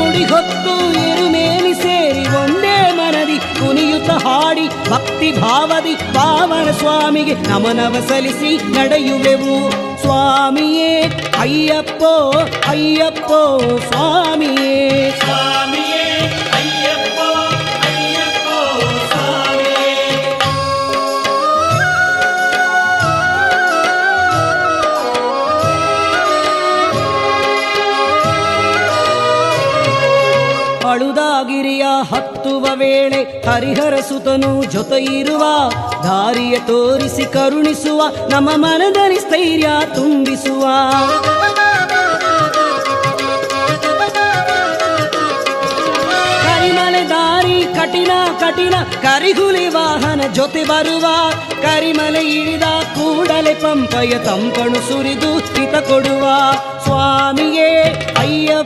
ಮುಡಿ ಹೊತ್ತು ಎರುಮೇಲಿ ಸೇರಿ ಒಂದೇ ಮನದಿ ಕುಣಿಯುತ್ತ ಹಾಡಿ ಭಕ್ತಿ ಭಾವದಿ ಪಾವನ ಸ್ವಾಮಿಗೆ ನಮನವ ಸಲ್ಲಿಸಿ ನಡೆಯುವೆವು. ಸ್ವಾಮಿಯೇ ಅಯ್ಯಪ್ಪೋ ಅಯ್ಯಪ್ಪೋ ಸ್ವಾಮಿಯೇ. ಸ್ವಾಮಿಯೇ ಅಯ್ಯಪ್ಪೋ ಅಯ್ಯಪ್ಪೋ ಸ್ವಾಮಿಯೇ. ಅಳುದಾಗಿರಿಯ ಹತ್ತುವ ವೇಳೆ ಹರಿಹರ ಸುತನು ಜೊತೆ ಇರುವ, ದಾರಿಯ ತೋರಿಸಿ ಕರುಣಿಸುವ, ನಮ್ಮ ಮನದಲ್ಲಿ ಸ್ಥೈರ್ಯ ತುಂಬಿಸುವ. ಕರಿಮಲೆ ದಾರಿ ಕಠಿಣ ಕಠಿಣ, ಕರಿಹುಲಿ ವಾಹನ ಜೊತೆ ಬರುವ, ಕರಿಮಲೆ ಇಳಿದ ಕೂಡಲೇ ಪಂಪಯ ತಂಪಣು ಸುರಿದು ಹಿತ ಕೊಡುವ. ಸ್ವಾಮಿಯೇ ಅಯ್ಯಪ್ಪ